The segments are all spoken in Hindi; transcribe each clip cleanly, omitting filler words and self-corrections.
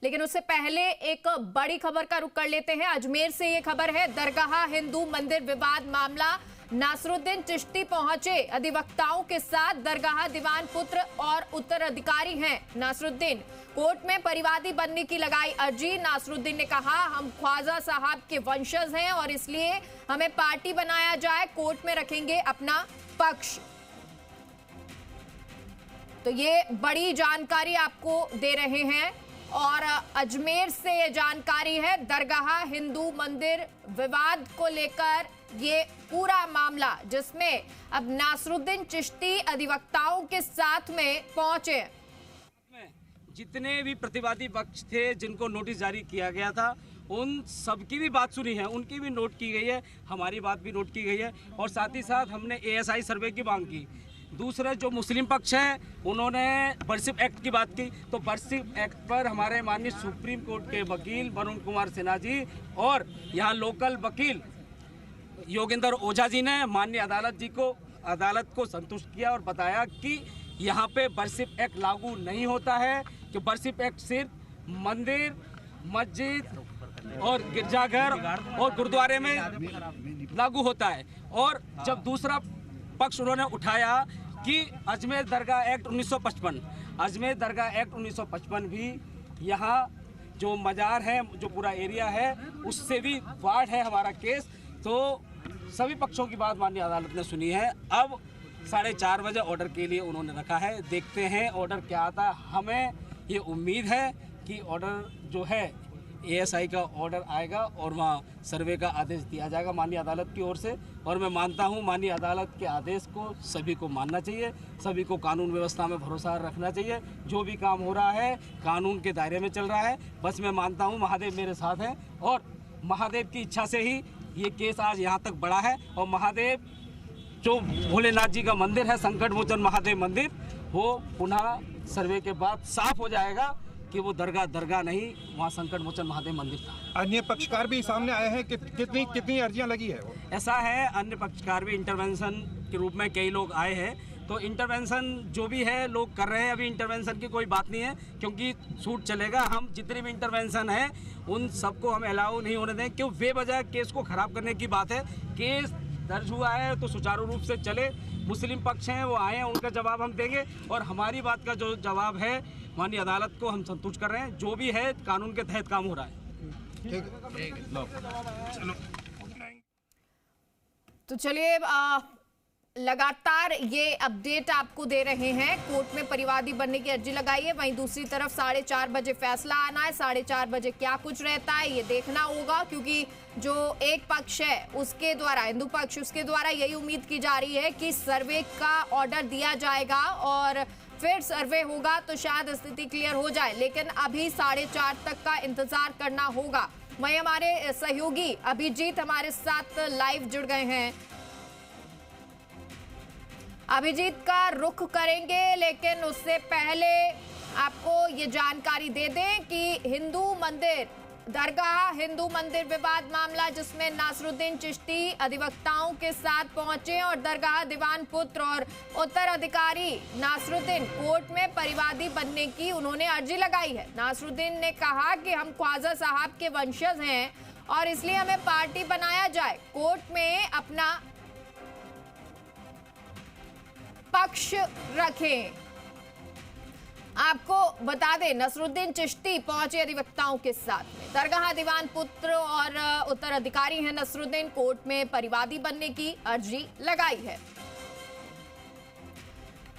लेकिन उससे पहले एक बड़ी खबर का रुख कर लेते हैं। अजमेर से ये खबर है, दरगाह हिंदू मंदिर विवाद मामला, नासरुद्दीन चिश्ती पहुंचे अधिवक्ताओं के साथ। दरगाह दीवान पुत्र और उत्तराधिकारी हैं नासरुद्दीन। कोर्ट में परिवादी बनने की लगाई अर्जी। नासरुद्दीन ने कहा, हम ख्वाजा साहब के वंशज हैं और इसलिए हमें पार्टी बनाया जाए, कोर्ट में रखेंगे अपना पक्ष। तो ये बड़ी जानकारी आपको दे रहे हैं और अजमेर से ये जानकारी है। दरगाह हिंदू मंदिर विवाद को लेकर ये पूरा मामला, जिसमें अब नासरुद्दीन चिश्ती अधिवक्ताओं के साथ में पहुंचे। जितने भी प्रतिवादी पक्ष थे जिनको नोटिस जारी किया गया था, उन सबकी भी बात सुनी है, उनकी भी नोट की गई है, हमारी बात भी नोट की गई है और साथ ही साथ हमने ASI सर्वे की मांग की। दूसरे जो मुस्लिम पक्ष हैं उन्होंने वर्शिप एक्ट की बात की, तो वर्शिप एक्ट पर हमारे माननीय सुप्रीम कोर्ट के वकील वरुण कुमार सिन्हा जी और यहाँ लोकल वकील योगेंद्र ओझा जी ने माननीय अदालत को संतुष्ट किया और बताया कि यहाँ पे वर्शिप एक्ट लागू नहीं होता है, कि वर्शिप एक्ट सिर्फ मंदिर, मस्जिद और गिरजाघर और गुरुद्वारे में लागू होता है। और जब दूसरा पक्ष उन्होंने उठाया कि अजमेर दरगाह एक्ट 1955, अजमेर दरगाह एक्ट 1955 भी यहाँ जो मजार है, जो पूरा एरिया है, उससे भी वार्ड है हमारा केस। तो सभी पक्षों की बात माननीय अदालत ने सुनी है। अब 4:30 बजे ऑर्डर के लिए उन्होंने रखा है, देखते हैं ऑर्डर क्या आता है। हमें ये उम्मीद है कि ऑर्डर जो है ASI का ऑर्डर आएगा और वहाँ सर्वे का आदेश दिया जाएगा माननीय अदालत की ओर से। और मैं मानता हूँ माननीय अदालत के आदेश को सभी को मानना चाहिए, सभी को कानून व्यवस्था में भरोसा रखना चाहिए। जो भी काम हो रहा है कानून के दायरे में चल रहा है। बस मैं मानता हूँ महादेव मेरे साथ हैं और महादेव की इच्छा से ही ये केस आज यहाँ तक बढ़ा है। और महादेव जो भोलेनाथ जी का मंदिर है, संकट मोचन महादेव मंदिर, वो पुनः सर्वे के बाद साफ हो जाएगा कि वो दरगाह नहीं, वहाँ संकट मोचन महादेव मंदिर था। अन्य पक्षकार भी सामने आए हैं कि कितनी अर्जियां लगी है? ऐसा है, अन्य पक्षकार भी इंटरवेंशन के रूप में कई लोग आए हैं। तो इंटरवेंशन जो भी है लोग कर रहे हैं, अभी इंटरवेंशन की कोई बात नहीं है क्योंकि सूट चलेगा। हम जितने भी इंटरवेंशन है उन सबको हम अलाउ नहीं होने दें, क्यों बेवजह केस को ख़राब करने की बात है। केस दर्ज हुआ है तो सुचारू रूप से चले। मुस्लिम पक्ष हैं वो आए हैं, उनका जवाब हम देंगे और हमारी बात का जो जवाब है माननीय अदालत को हम संतुष्ट कर रहे हैं। जो भी है कानून के तहत काम हो रहा है। तो चलिए, लगातार ये अपडेट आपको दे रहे हैं। कोर्ट में परिवादी बनने की अर्जी लगाई है, वहीं दूसरी तरफ 4:30 बजे फैसला आना है। 4:30 बजे क्या कुछ रहता है ये देखना होगा, क्योंकि जो एक पक्ष है उसके द्वारा, हिंदू पक्ष, उसके द्वारा यही उम्मीद की जा रही है कि सर्वे का ऑर्डर दिया जाएगा और फिर सर्वे होगा तो शायद स्थिति क्लियर हो जाए। लेकिन अभी 4:30 तक का इंतजार करना होगा। वहीं हमारे सहयोगी अभिजीत हमारे साथ लाइव जुड़ गए हैं। अभिजीत का रुख करेंगे, लेकिन उससे पहले आपको ये जानकारी दे दें कि दरगाह हिंदू मंदिर विवाद मामला, जिसमें नासरुद्दीन चिश्ती अधिवक्ताओं के साथ पहुंचे और दरगाह दीवान पुत्र और उत्तराधिकारी नासरुद्दीन कोर्ट में परिवादी बनने की उन्होंने अर्जी लगाई है। नासरुद्दीन ने कहा कि हम ख्वाजा साहब के वंशज हैं और इसलिए हमें पार्टी बनाया जाए, कोर्ट में अपना पक्ष रखें। आपको बता दें, नासरुद्दीन चिश्ती पहुंचे अधिवक्ताओं के साथ में। दरगाह दीवान पुत्र और उत्तराधिकारी हैं नासरुद्दीन, कोर्ट में परिवादी बनने की अर्जी लगाई है।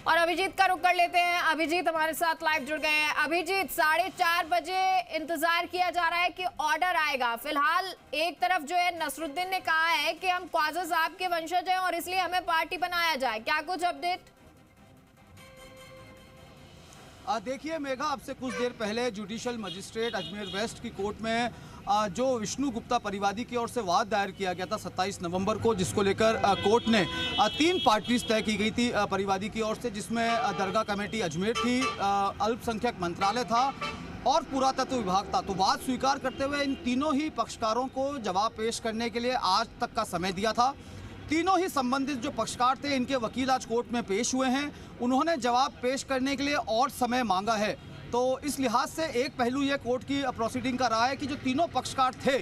और अभिजीत का रुख कर लेते हैं। अभिजीत हमारे साथ लाइव जुड़ गए हैं। अभिजीत, 4:30 बजे इंतजार किया जा रहा है कि ऑर्डर आएगा। फिलहाल एक तरफ जो है नासरुद्दीन ने कहा है कि हम ख्वाजा साहब के वंशज हैं और इसलिए हमें पार्टी बनाया जाए, क्या कुछ अपडेट? देखिए मेघा, अब से कुछ देर पहले जुडिशियल मजिस्ट्रेट अजमेर वेस्ट की कोर्ट में जो विष्णु गुप्ता परिवादी की ओर से वाद दायर किया गया था 27 नवंबर को, जिसको लेकर कोर्ट ने 3 पार्टीज तय की गई थी परिवादी की ओर से, जिसमें दरगाह कमेटी अजमेर थी, अल्पसंख्यक मंत्रालय था और पुरातत्व विभाग था। तो वाद स्वीकार करते हुए इन तीनों ही पक्षकारों को जवाब पेश करने के लिए आज तक का समय दिया था। तीनों ही संबंधित जो पक्षकार थे, इनके वकील आज कोर्ट में पेश हुए हैं। उन्होंने जवाब पेश करने के लिए और समय मांगा है। तो इस लिहाज से एक पहलू ये कोर्ट की प्रोसीडिंग का रहा है कि जो तीनों पक्षकार थे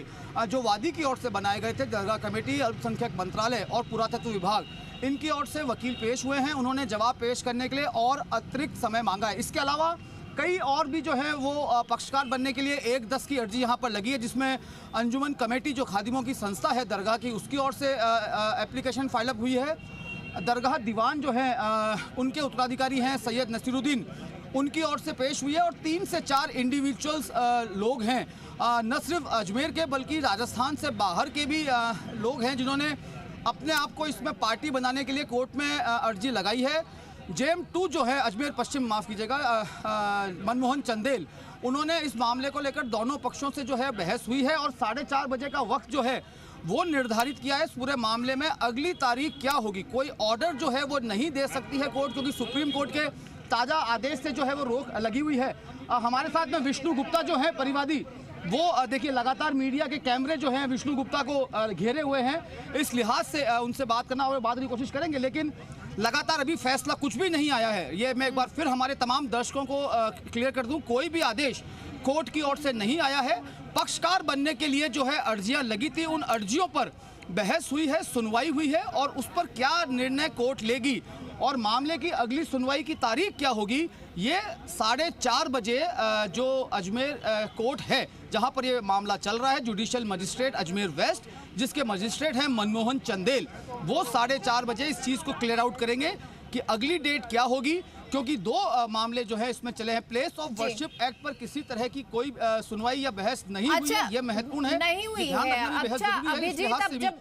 जो वादी की ओर से बनाए गए थे, दरगाह कमेटी, अल्पसंख्यक मंत्रालय और पुरातत्व विभाग, इनकी ओर से वकील पेश हुए हैं। उन्होंने जवाब पेश करने के लिए और अतिरिक्त समय मांगा है। इसके अलावा कई और भी जो है वो पक्षकार बनने के लिए 1-10 की अर्जी यहाँ पर लगी है, जिसमें अंजुमन कमेटी जो खादिमों की संस्था है दरगाह की, उसकी ओर से एप्लीकेशन फाइलअप हुई है। दरगाह दीवान जो है उनके उत्तराधिकारी हैं सैयद नसीरुद्दीन, उनकी ओर से पेश हुई है। और 3 से 4 इंडिविजुअल्स लोग हैं, न सिर्फ अजमेर के बल्कि राजस्थान से बाहर के भी लोग हैं, जिन्होंने अपने आप को इसमें पार्टी बनाने के लिए कोर्ट में अर्जी लगाई है। JM2 जो है अजमेर पश्चिम, माफ़ कीजिएगा, मनमोहन चंदेल, उन्होंने इस मामले को लेकर दोनों पक्षों से जो है बहस हुई है और 4:30 बजे का वक्त जो है वो निर्धारित किया है इस पूरे मामले में। अगली तारीख क्या होगी, कोई ऑर्डर जो है वो नहीं दे सकती है कोर्ट, क्योंकि सुप्रीम कोर्ट के ताज़ा आदेश से जो है वो रोक लगी हुई है। हमारे साथ में विष्णु गुप्ता जो है परिवादी, वो देखिए लगातार मीडिया के कैमरे जो हैं विष्णु गुप्ता को घेरे हुए हैं। इस लिहाज से उनसे बात करना और बात की कोशिश करेंगे, लेकिन लगातार अभी फैसला कुछ भी नहीं आया है। ये मैं एक बार फिर हमारे तमाम दर्शकों को क्लियर कर दूं, कोई भी आदेश कोर्ट की ओर से नहीं आया है। पक्षकार बनने के लिए जो है अर्जियां लगी थी, उन अर्जियों पर बहस हुई है, सुनवाई हुई है, और उस पर क्या निर्णय कोर्ट लेगी और मामले की अगली सुनवाई की तारीख क्या होगी, ये 4:30 बजे जो अजमेर कोर्ट है जहां पर ये मामला चल रहा है, जुडिशियल मजिस्ट्रेट अजमेर वेस्ट, जिसके मजिस्ट्रेट हैं मनमोहन चंदेल, वो 4:30 बजे इस चीज़ को क्लियर आउट करेंगे कि अगली डेट क्या होगी। क्योंकि 2 मामले जो है इसमें चले हैं। प्लेस ऑफ वर्शिप एक्ट पर किसी तरह की कोई सुनवाई या बहस नहीं हुई है, ये महत्वपूर्ण है, नहीं हुई है। अच्छा अभिजीत, अब जब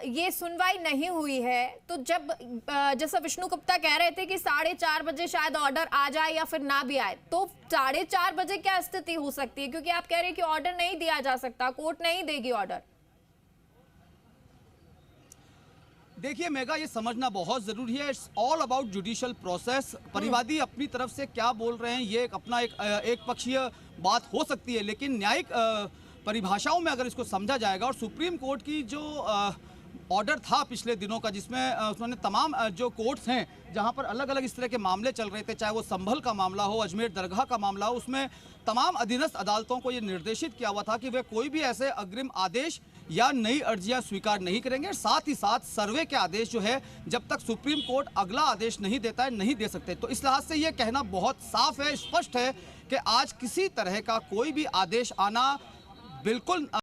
ये सुनवाई नहीं हुई है तो जब जैसा विष्णु गुप्ता कह रहे थे कि 4:30 बजे शायद ऑर्डर आ जाए या फिर ना भी आए, तो 4:30 बजे क्या स्थिति हो सकती है? क्योंकि आप कह रहे हैं कि ऑर्डर नहीं दिया जा सकता, कोर्ट नहीं देगी ऑर्डर। देखिए मेघा, ये समझना बहुत ज़रूरी है। It's all about judicial process. परिवादी अपनी तरफ से क्या बोल रहे हैं, ये अपना एक पक्षीय बात हो सकती है, लेकिन न्यायिक परिभाषाओं में अगर इसको समझा जाएगा, और सुप्रीम कोर्ट की जो ऑर्डर था पिछले दिनों का, जिसमें उन्होंने तमाम जो कोर्ट्स हैं जहां पर अलग अलग इस तरह के मामले चल रहे थे, चाहे वो संभल का मामला हो, अजमेर दरगाह का मामला हो, उसमें तमाम अधीनस्थ अदालतों को ये निर्देशित किया हुआ था कि वे कोई भी ऐसे अग्रिम आदेश या नई अर्जियां स्वीकार नहीं करेंगे। साथ ही साथ सर्वे के आदेश जो है जब तक सुप्रीम कोर्ट अगला आदेश नहीं देता है, नहीं दे सकते। तो इस लिहाज से ये कहना बहुत साफ है, स्पष्ट है कि आज किसी तरह का कोई भी आदेश आना बिल्कुल